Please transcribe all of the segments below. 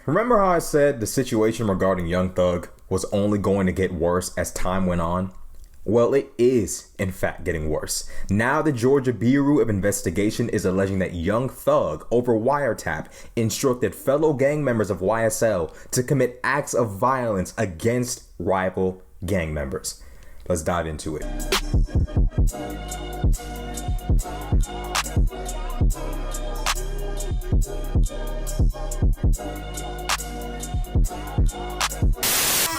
Remember how I said the situation regarding Young Thug was only going to get worse as time went on? Well, it is, in fact, getting worse. Now the Georgia Bureau of Investigation is alleging that Young Thug, over wiretap, instructed fellow gang members of YSL to commit acts of violence against rival gang members. Let's dive into it.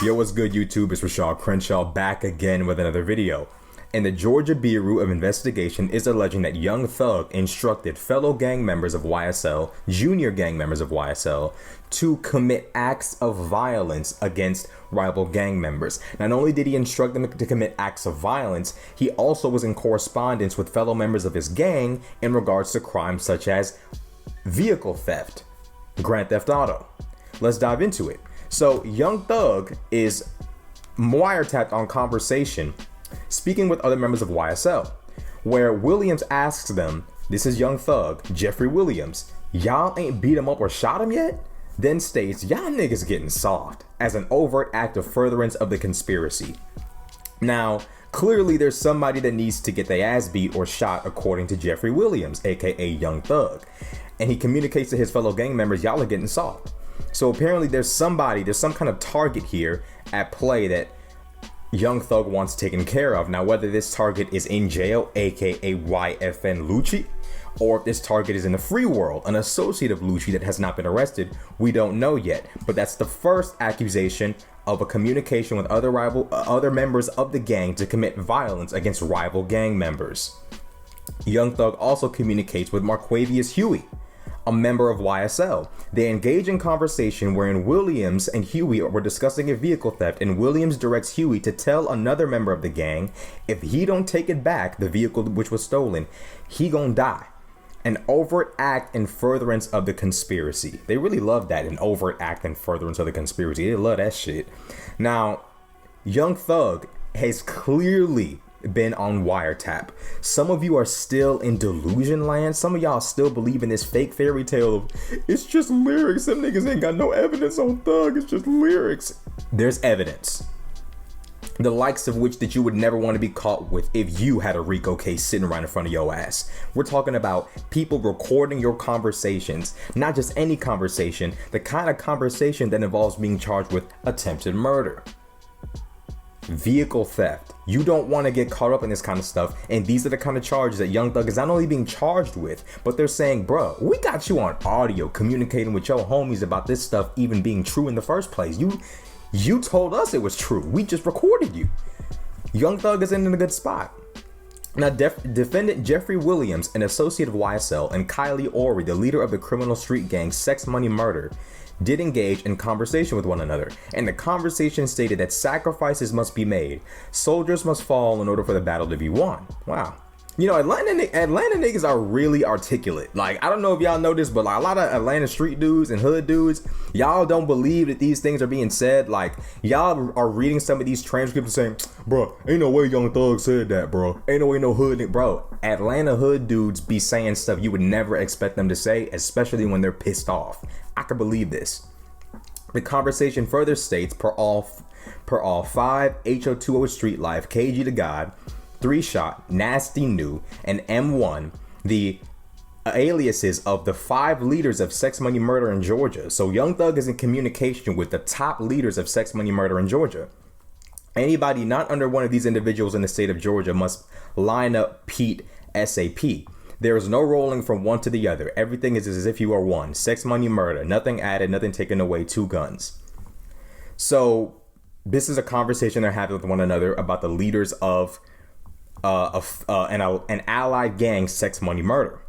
Yo, what's good, YouTube? It's Rashad Crenshaw back again with another video. And the Georgia Bureau of Investigation is alleging that Young Thug instructed fellow gang members of YSL, junior gang members of YSL, to commit acts of violence against rival gang members. Not only did he instruct them to commit acts of violence, he also was in correspondence with fellow members of his gang in regards to crimes such as vehicle theft, grand theft auto. Let's dive into it. So Young Thug is wiretapped on conversation speaking with other members of YSL, where Williams asks them, this is Young Thug, Jeffrey Williams, y'all ain't beat him up or shot him yet? Then states, y'all niggas getting soft, as an overt act of furtherance of the conspiracy. Now, clearly there's somebody that needs to get their ass beat or shot according to Jeffrey Williams, aka Young Thug. And he communicates to his fellow gang members, y'all are getting soft. So apparently there's some kind of target here at play that Young Thug wants taken care of. Now, whether this target is in jail, aka YFN Lucci, or if this target is in the free world, an associate of Lucci that has not been arrested, we don't know yet. But that's the first accusation of a communication with other members of the gang to commit violence against rival gang members. Young Thug also communicates with Marquavius Huey, a member of YSL. They engage in conversation wherein Williams and Huey were discussing a vehicle theft, and Williams directs Huey to tell another member of the gang if he don't take it back, the vehicle which was stolen, he gonna die. An overt act in furtherance of the conspiracy. They really love that, an overt act in furtherance of the conspiracy. They love that shit. Now, Young Thug has clearly been on wiretap. Some of you are still in delusion land. Some of y'all still believe in this fake fairy tale of it's just lyrics. Some niggas ain't got no evidence on Thug. It's just lyrics. There's evidence, the likes of which that you would never want to be caught with if you had a RICO case sitting right in front of your ass. We're talking about people recording your conversations, not just any conversation, the kind of conversation that involves being charged with attempted murder, vehicle theft. You don't want to get caught up in this kind of stuff, and these are the kind of charges that Young Thug is not only being charged with, but they're saying, bro, we got you on audio communicating with your homies about this stuff even being true in the first place. You told us it was true. We just recorded you. Young Thug is in a good spot. Now, defendant Jeffrey Williams, an associate of YSL, and Kylie Ory, the leader of the criminal street gang Sex Money Murder, did engage in conversation with one another, and the conversation stated that sacrifices must be made. Soldiers must fall in order for the battle to be won. Wow. You know, Atlanta niggas are really articulate. Like, I don't know if y'all know this, but like a lot of Atlanta street dudes and hood dudes, y'all don't believe that these things are being said. Like, y'all are reading some of these transcripts and saying, bro, ain't no way Young Thug said that, bro. Ain't no way no hood, bro. Atlanta hood dudes be saying stuff you would never expect them to say, especially when they're pissed off. I can believe this. The conversation further states, per all 5 HO20 Street Life, KG to God, 3 Shot, Nasty New, and M1, the aliases of the 5 leaders of Sex Money Murder in Georgia. So Young Thug is in communication with the top leaders of Sex Money Murder in Georgia. Anybody not under one of these individuals in the state of Georgia must line up Pete SAP. There is no rolling from one to the other. Everything is as if you are one. Sex Money Murder. Nothing added, nothing taken away. 2 guns. So this is a conversation they're having with one another about the leaders of an allied gang, Sex Money Murder.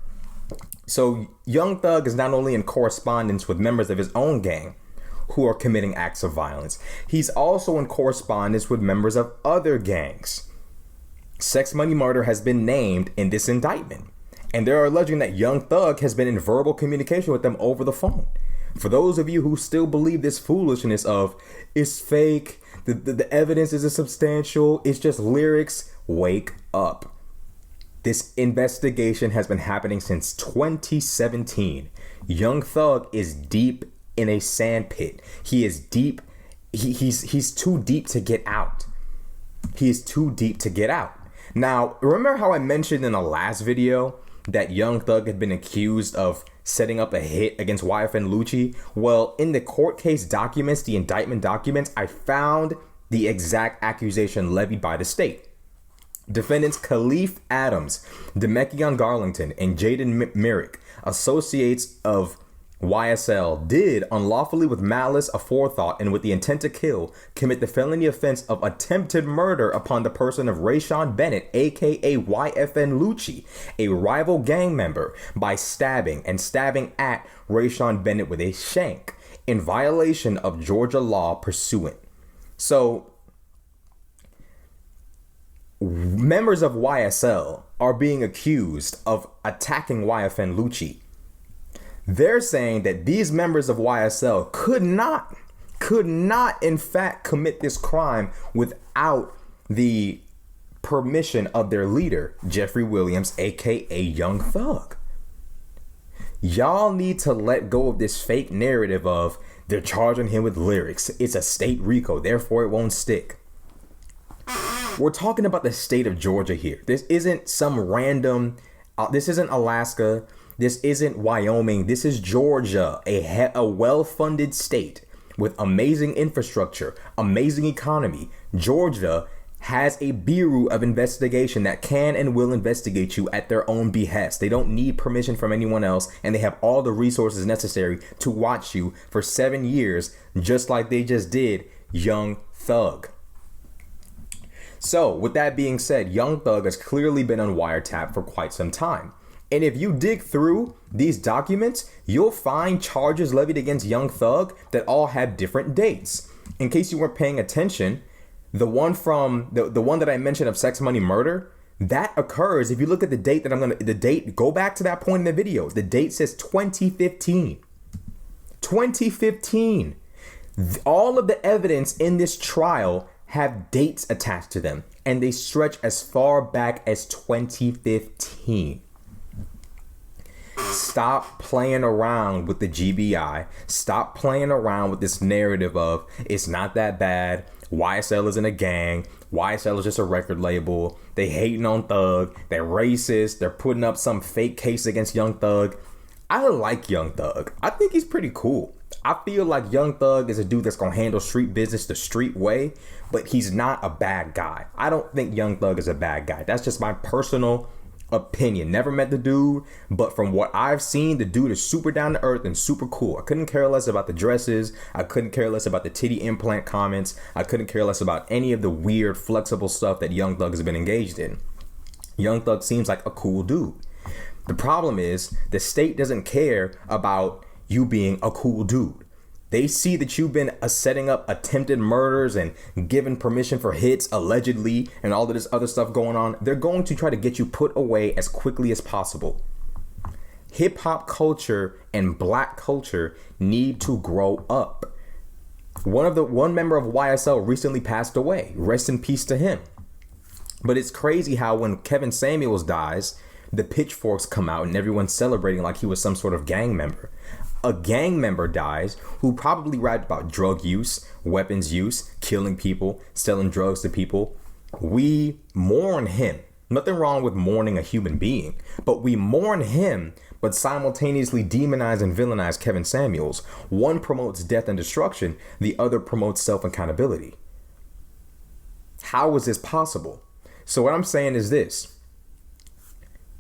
So Young Thug is not only in correspondence with members of his own gang who are committing acts of violence, he's also in correspondence with members of other gangs. Sex Money Murder has been named in this indictment, and they're alleging that Young Thug has been in verbal communication with them over the phone. For those of you who still believe this foolishness of it's fake, the evidence isn't substantial, it's just lyrics, wake up. This investigation has been happening since 2017. Young Thug is deep in a sand pit. He is deep. He's too deep to get out. He is too deep to get out. Now, remember how I mentioned in the last video that Young Thug had been accused of setting up a hit against YFN Lucci? Well, in the court case documents, the indictment documents, I found the exact accusation levied by the state. Defendants Khalif Adams, Demekion Garlington, and Jaden Merrick, associates of YSL, did unlawfully with malice aforethought and with the intent to kill commit the felony offense of attempted murder upon the person of Rashad Bennett, aka YFN Lucci, a rival gang member, by stabbing at Rashad Bennett with a shank in violation of Georgia law pursuant. So, members of YSL are being accused of attacking YFN Lucci. They're saying that these members of YSL could not in fact commit this crime without the permission of their leader, Jeffrey Williams, aka Young Thug. Y'all need to let go of this fake narrative of they're charging him with lyrics. It's a state RICO, therefore it won't stick. We're talking about the state of Georgia here. This isn't some random, this isn't Alaska. This isn't Wyoming. This is Georgia, a well-funded state with amazing infrastructure, amazing economy. Georgia has a bureau of investigation that can and will investigate you at their own behest. They don't need permission from anyone else, and they have all the resources necessary to watch you for 7 years, just like they just did Young Thug. So, with that being said, Young Thug has clearly been on wiretap for quite some time. And if you dig through these documents, you'll find charges levied against Young Thug that all have different dates. In case you weren't paying attention, the one from the one that I mentioned of sex, money, murder, that occurs. If you look at the date go back to that point in the video. The date says 2015. 2015. All of the evidence in this trial have dates attached to them, and they stretch as far back as 2015. Stop playing around with the GBI. Stop playing around with this narrative of it's not that bad. YSL isn't a gang. YSL is just a record label. They hating on Thug. They're racist. They're putting up some fake case against Young Thug. I like Young Thug. I think he's pretty cool. I feel like Young Thug is a dude that's going to handle street business the street way, but he's not a bad guy. I don't think Young Thug is a bad guy. That's just my personal opinion. Never met the dude, but from what I've seen, the dude is super down to earth and super cool. I couldn't care less about the dresses. I couldn't care less about the titty implant comments. I couldn't care less about any of the weird flexible stuff that Young Thug has been engaged in. Young Thug seems like a cool dude. The problem is the state doesn't care about you being a cool dude. They see that you've been setting up attempted murders and given permission for hits, allegedly, and all of this other stuff going on. They're going to try to get you put away as quickly as possible. Hip hop culture and black culture need to grow up. One member of YSL recently passed away. Rest in peace to him. But it's crazy how when Kevin Samuels dies, the pitchforks come out and everyone's celebrating like he was some sort of gang member. A gang member dies who probably rapped about drug use, weapons use, killing people, selling drugs to people. We mourn him. Nothing wrong with mourning a human being, but we mourn him, but simultaneously demonize and villainize Kevin Samuels. One promotes death and destruction, the other promotes self-accountability. How is this possible? So what I'm saying is this.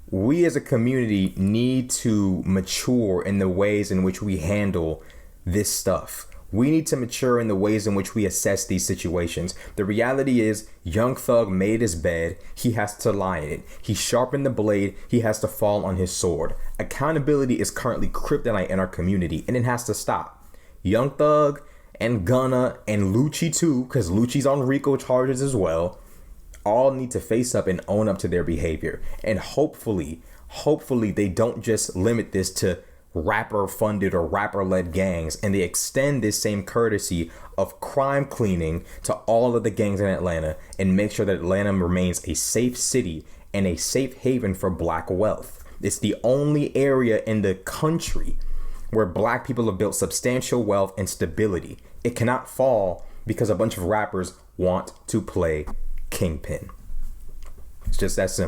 We as a community need to mature in the ways in which we handle this stuff. We need to mature in the ways in which we assess these situations. The reality is, Young Thug made his bed. He has to lie in it. He sharpened the blade. He has to fall on his sword. Accountability is currently kryptonite in our community, and it has to stop. Young Thug and Gunna and Lucci too, because Lucci's on RICO charges as well, all need to face up and own up to their behavior. And hopefully they don't just limit this to rapper funded or rapper led gangs, and they extend this same courtesy of crime cleaning to all of the gangs in Atlanta and make sure that Atlanta remains a safe city and a safe haven for black wealth. It's the only area in the country where black people have built substantial wealth and stability. It cannot fall because a bunch of rappers want to play kingpin. It's just that simple.